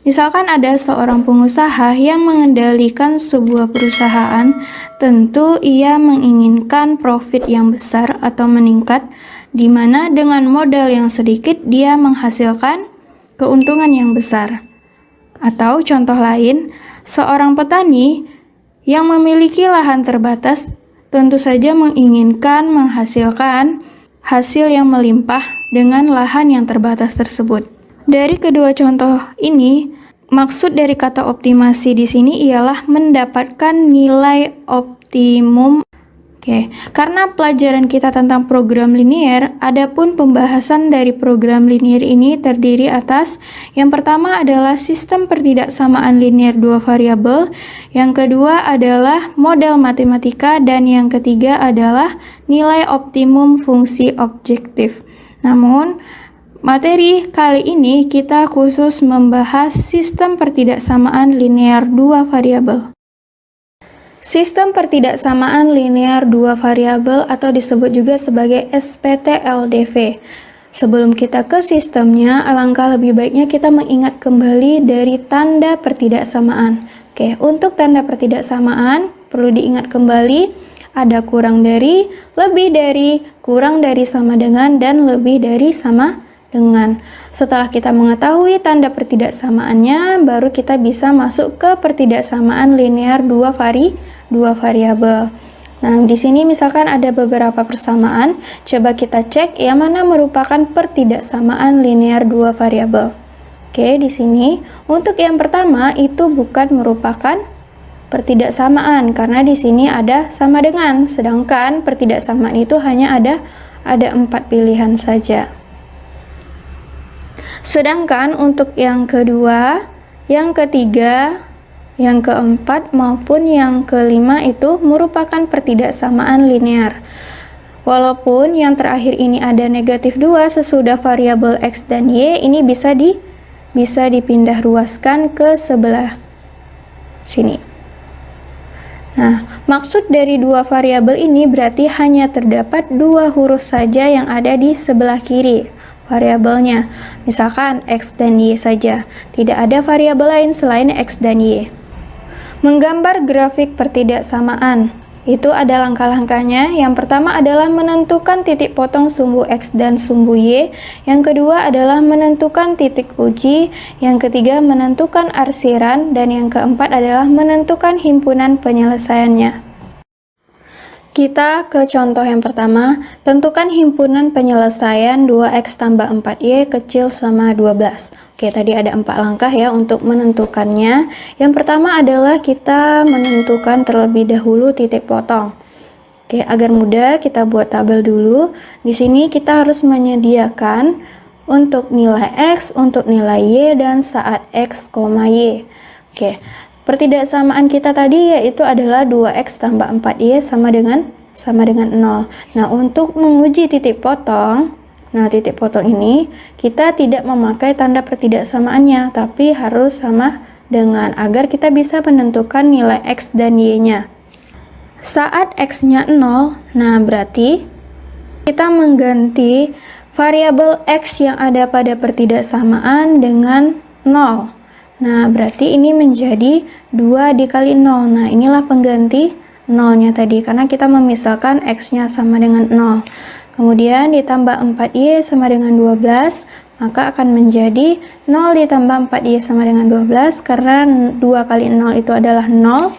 Misalkan ada seorang pengusaha yang mengendalikan sebuah perusahaan, tentu ia menginginkan profit yang besar atau meningkat, di mana dengan modal yang sedikit dia menghasilkan keuntungan yang besar. Atau contoh lain, seorang petani yang memiliki lahan terbatas tentu saja menginginkan menghasilkan hasil yang melimpah dengan lahan yang terbatas tersebut. Dari kedua contoh ini, maksud dari kata optimasi di sini ialah mendapatkan nilai optimum. Karena pelajaran kita tentang program linier, adapun pembahasan dari program linier ini terdiri atas yang pertama adalah sistem pertidaksamaan linier dua variabel, yang kedua adalah model matematika, dan yang ketiga adalah nilai optimum fungsi objektif. Namun, materi kali ini kita khusus membahas sistem pertidaksamaan linear dua variabel. Sistem pertidaksamaan linear dua variabel atau disebut juga sebagai SPT-LDV. Sebelum kita ke sistemnya, alangkah lebih baiknya kita mengingat kembali dari tanda pertidaksamaan. Untuk tanda pertidaksamaan perlu diingat kembali ada kurang dari, lebih dari, kurang dari sama dengan, dan lebih dari sama dengan. Setelah kita mengetahui tanda pertidaksamaannya, baru kita bisa masuk ke pertidaksamaan linear dua variabel. Nah, di sini misalkan ada beberapa persamaan, coba kita cek yang mana merupakan pertidaksamaan linear dua variabel. Di sini untuk yang pertama itu bukan merupakan pertidaksamaan karena di sini ada sama dengan, sedangkan pertidaksamaan itu hanya ada 4 pilihan saja. Sedangkan untuk yang kedua, yang ketiga, yang keempat maupun yang kelima itu merupakan pertidaksamaan linear. Walaupun yang terakhir ini ada negatif 2 sesudah variabel X dan Y, ini bisa dipindah ruaskan ke sebelah sini. Nah, maksud dari dua variabel ini berarti hanya terdapat 2 huruf saja yang ada di sebelah kiri variabelnya, misalkan X dan Y saja, tidak ada variabel lain selain X dan Y. Menggambar grafik pertidaksamaan, itu ada langkah-langkahnya. Yang pertama adalah menentukan titik potong sumbu X dan sumbu Y, yang kedua adalah menentukan titik uji, yang ketiga menentukan arsiran, dan yang keempat adalah menentukan himpunan penyelesaiannya. Kita ke contoh yang pertama, tentukan himpunan penyelesaian 2x tambah 4y kecil sama 12. Tadi ada 4 langkah ya untuk menentukannya. Yang pertama adalah kita menentukan terlebih dahulu titik potong. Agar mudah kita buat tabel dulu. Di sini kita harus menyediakan untuk nilai x, untuk nilai y, dan saat x, y. Pertidaksamaan kita tadi yaitu adalah 2x tambah 4y sama dengan 0. Nah, untuk menguji titik potong, titik potong ini kita tidak memakai tanda pertidaksamaannya, tapi harus sama dengan agar kita bisa menentukan nilai x dan y-nya. Saat x-nya 0, nah berarti kita mengganti variabel x yang ada pada pertidaksamaan dengan 0. Nah, berarti ini menjadi 2 dikali 0. Nah, inilah pengganti 0-nya tadi, karena kita memisahkan x-nya sama dengan 0. Kemudian ditambah 4y sama dengan 12, maka akan menjadi 0 ditambah 4y sama dengan 12, karena 2 kali 0 itu adalah 0,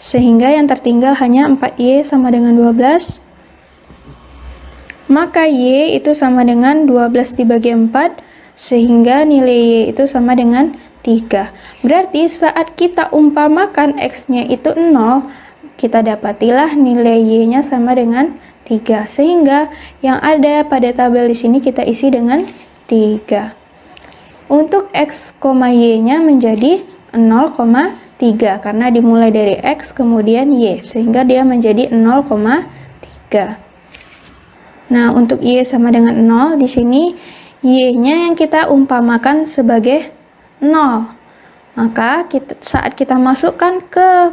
sehingga yang tertinggal hanya 4y sama dengan 12. Maka y itu sama dengan 12 dibagi 4, sehingga nilai y itu sama dengan 3. Berarti saat kita umpamakan x-nya itu 0, kita dapatilah nilai y-nya sama dengan 3. Sehingga yang ada pada tabel di sini kita isi dengan 3. Untuk x, y-nya menjadi 0,3 karena dimulai dari x kemudian y, sehingga dia menjadi 0,3. Nah, untuk y sama dengan 0 di sini y-nya yang kita umpamakan sebagai 0. Maka saat kita masukkan ke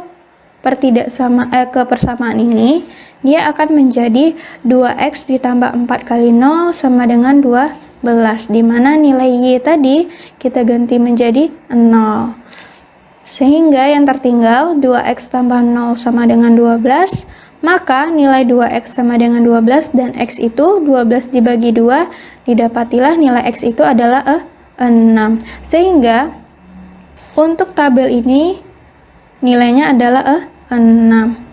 persamaan ini, dia akan menjadi 2x ditambah 4 kali 0 sama dengan 2 di mana nilai Y tadi kita ganti menjadi 0. Sehingga yang tertinggal 2x tambah 0 sama dengan 12, maka nilai 2x sama dengan 12 dan x itu 12 dibagi 2, didapatilah nilai x itu adalah 6. Sehingga untuk tabel ini nilainya adalah 6.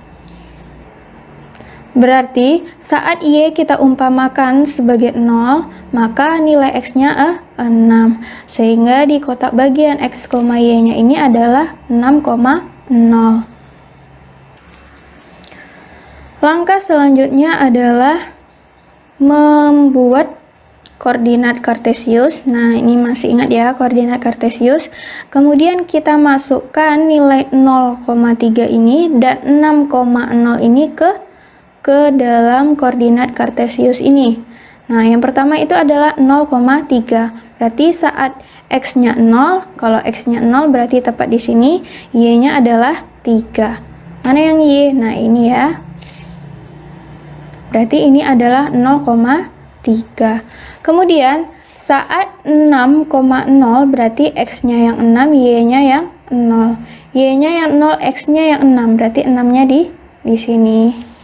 Berarti saat Y kita umpamakan sebagai 0, maka nilai X-nya 6. Sehingga di kotak bagian X, Y-nya ini adalah 6,0. Langkah selanjutnya adalah membuat koordinat kartesius. Nah, ini masih ingat ya koordinat kartesius. Kemudian kita masukkan nilai 0,3 ini dan 6,0 ini ke dalam koordinat kartesius ini. Nah, yang pertama itu adalah 0,3. Berarti saat x-nya 0, kalau x-nya 0 berarti tepat di sini, y-nya adalah 3. Mana yang y? Nah, ini ya. Berarti ini adalah 0,3. Kemudian saat 6,0 berarti x-nya yang 6, y-nya yang 0. Y-nya yang 0, x-nya yang 6. Berarti 6-nya di sini.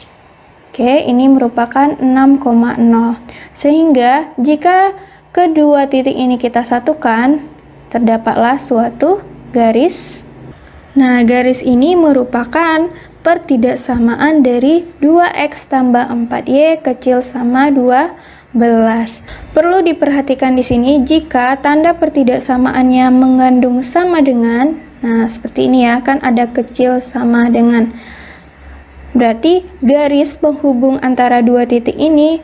Oke, ini merupakan 6,0. Sehingga jika kedua titik ini kita satukan, terdapatlah suatu garis. Nah, garis ini merupakan pertidaksamaan dari 2x tambah 4y kecil sama 12. Perlu diperhatikan di sini jika tanda pertidaksamaannya mengandung sama dengan, nah seperti ini ya, kan ada kecil sama dengan. Berarti garis penghubung antara dua titik ini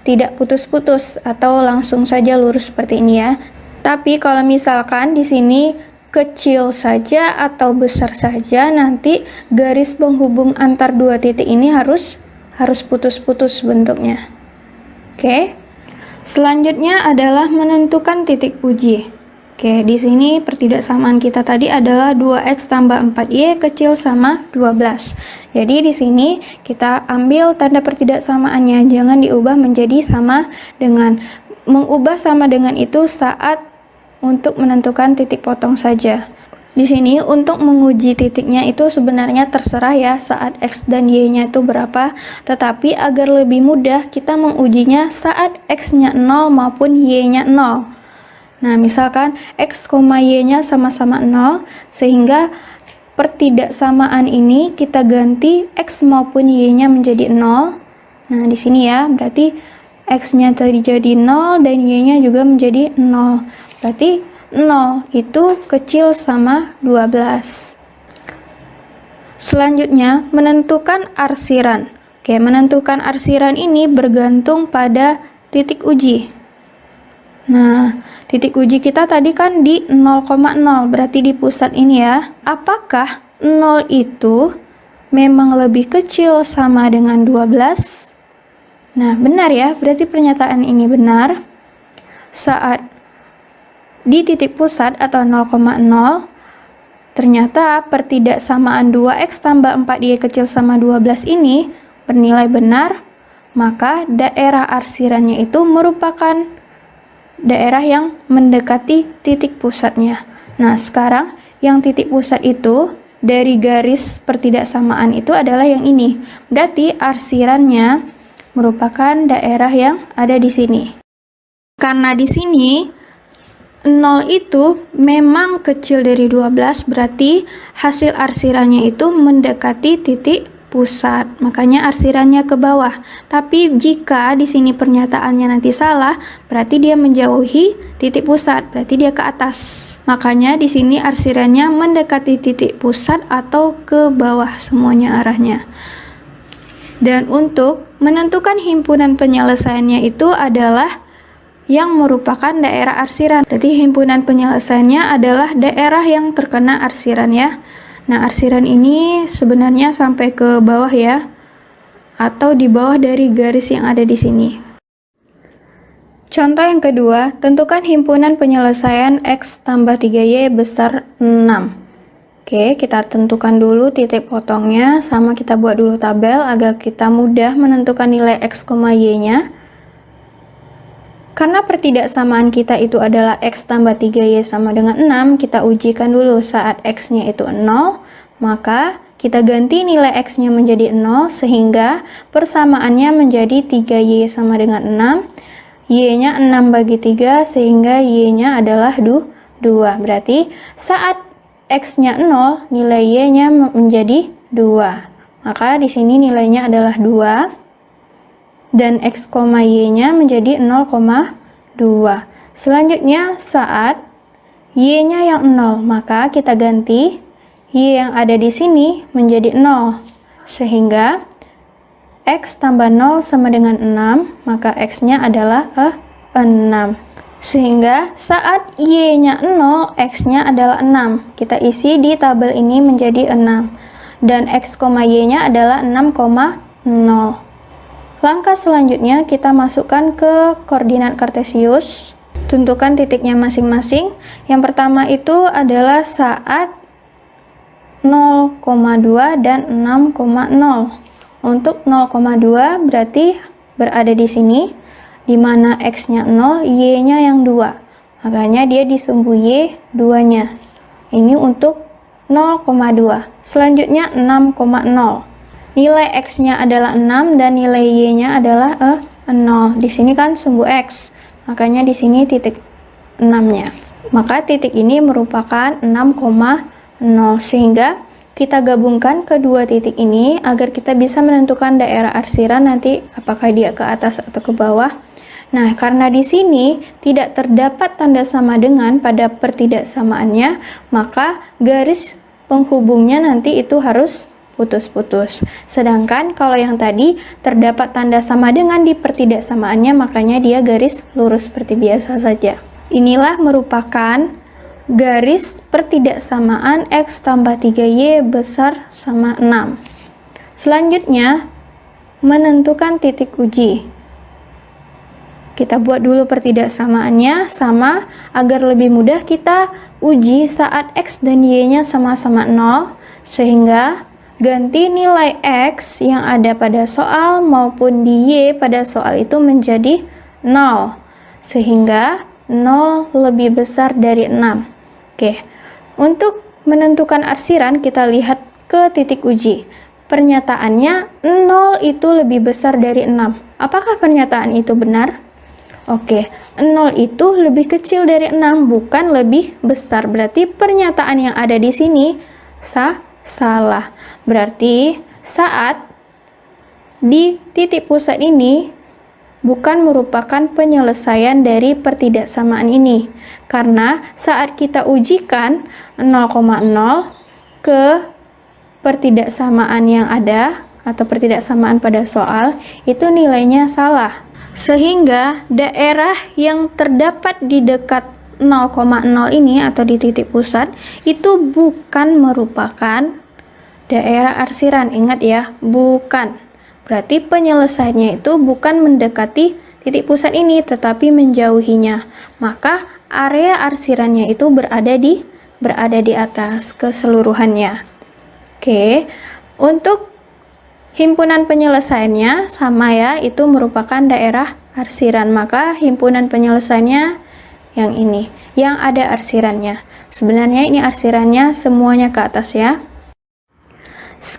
tidak putus-putus atau langsung saja lurus seperti ini ya. Tapi kalau misalkan di sini kecil saja atau besar saja, nanti garis penghubung antar dua titik ini harus putus-putus bentuknya. Oke. Selanjutnya adalah menentukan titik uji. Oke, di sini pertidaksamaan kita tadi adalah 2x tambah 4y kecil sama 12. Jadi di sini kita ambil tanda pertidaksamaannya, jangan diubah menjadi sama dengan. Mengubah sama dengan itu saat untuk menentukan titik potong saja. Di sini untuk menguji titiknya itu sebenarnya terserah ya saat x dan y-nya itu berapa, tetapi agar lebih mudah kita mengujinya saat x-nya 0 maupun y-nya 0. Nah, misalkan x, y-nya sama-sama 0, sehingga pertidaksamaan ini kita ganti x maupun y-nya menjadi 0. Nah, di sini ya, berarti x-nya tadi jadi 0 dan y-nya juga menjadi 0. Berarti 0 itu kecil sama 12. Selanjutnya, menentukan arsiran. Oke, menentukan arsiran ini bergantung pada titik uji. Nah, titik uji kita tadi kan di 0,0, berarti di pusat ini ya. Apakah 0 itu memang lebih kecil sama dengan 12? Nah, benar ya, berarti pernyataan ini benar. Saat di titik pusat atau 0,0, ternyata pertidaksamaan 2x tambah 4y kecil sama 12 ini bernilai benar, maka daerah arsirannya itu merupakan daerah yang mendekati titik pusatnya. Nah, sekarang yang titik pusat itu dari garis pertidaksamaan itu adalah yang ini. Berarti arsirannya merupakan daerah yang ada di sini. Karena di sini 0 itu memang kecil dari 12, berarti hasil arsirannya itu mendekati titik pusat, makanya arsirannya ke bawah. Tapi jika di sini pernyataannya nanti salah, berarti dia menjauhi titik pusat, berarti dia ke atas. Makanya di sini arsirannya mendekati titik pusat atau ke bawah semuanya arahnya. Dan untuk menentukan himpunan penyelesaiannya itu adalah yang merupakan daerah arsiran. Jadi himpunan penyelesaiannya adalah daerah yang terkena arsiran ya. Nah, arsiran ini sebenarnya sampai ke bawah ya, atau di bawah dari garis yang ada di sini. Contoh yang kedua, tentukan himpunan penyelesaian x tambah 3y besar 6. Oke, kita tentukan dulu titik potongnya, sama kita buat dulu tabel agar kita mudah menentukan nilai x, y-nya. Karena pertidaksamaan kita itu adalah X tambah 3Y sama dengan 6, kita ujikan dulu saat X-nya itu 0, maka kita ganti nilai X-nya menjadi 0, sehingga persamaannya menjadi 3Y sama dengan 6, Y-nya 6 bagi 3, sehingga Y-nya adalah 2. Berarti saat X-nya 0, nilai Y-nya menjadi 2. Maka di sini nilainya adalah 2. Dan X, Y-nya menjadi 0,2. Selanjutnya saat Y-nya yang 0, maka kita ganti Y yang ada di sini menjadi 0. Sehingga X tambah 0 sama dengan 6, maka X-nya adalah 6. Sehingga saat Y-nya 0, X-nya adalah 6. Kita isi di tabel ini menjadi 6. Dan X, Y-nya adalah 6,0. Langkah selanjutnya kita masukkan ke koordinat kartesius. Tentukan titiknya masing-masing. Yang pertama itu adalah saat 0,2 dan 6,0. Untuk 0,2 berarti berada di sini, di mana X-nya 0, Y-nya yang 2. Makanya dia disumbu Y 2-nya. Ini untuk 0,2. Selanjutnya 6,0. Nilai X-nya adalah 6 dan nilai Y-nya adalah 0. Di sini kan sumbu X, makanya di sini titik 6-nya. Maka titik ini merupakan 6,0, sehingga kita gabungkan kedua titik ini agar kita bisa menentukan daerah arsiran nanti apakah dia ke atas atau ke bawah. Nah, karena di sini tidak terdapat tanda sama dengan pada pertidaksamaannya, maka garis penghubungnya nanti itu harus putus-putus. Sedangkan kalau yang tadi terdapat tanda sama dengan di pertidaksamaannya, makanya dia garis lurus seperti biasa saja. Inilah merupakan garis pertidaksamaan X tambah 3Y besar sama 6. Selanjutnya, menentukan titik uji. Kita buat dulu pertidaksamaannya sama agar lebih mudah kita uji saat X dan Y-nya sama-sama 0, sehingga ganti nilai X yang ada pada soal maupun di Y pada soal itu menjadi 0, sehingga 0 lebih besar dari 6. Oke, untuk menentukan arsiran kita lihat ke titik uji. Pernyataannya 0 itu lebih besar dari 6. Apakah pernyataan itu benar? Oke, 0 itu lebih kecil dari 6, bukan lebih besar. Berarti pernyataan yang ada di sini salah. Berarti saat di titik pusat ini bukan merupakan penyelesaian dari pertidaksamaan ini, karena saat kita ujikan 0,0 ke pertidaksamaan yang ada atau pertidaksamaan pada soal, itu nilainya salah, sehingga daerah yang terdapat di dekat 0,0 ini atau di titik pusat itu bukan merupakan daerah arsiran. Ingat ya, bukan. Berarti penyelesaiannya itu bukan mendekati titik pusat ini, tetapi menjauhinya. Maka area arsirannya itu berada di atas keseluruhannya. Oke, untuk himpunan penyelesaiannya sama ya, itu merupakan daerah arsiran. Maka himpunan penyelesaiannya yang ini, yang ada arsirannya. Sebenarnya ini arsirannya semuanya ke atas ya.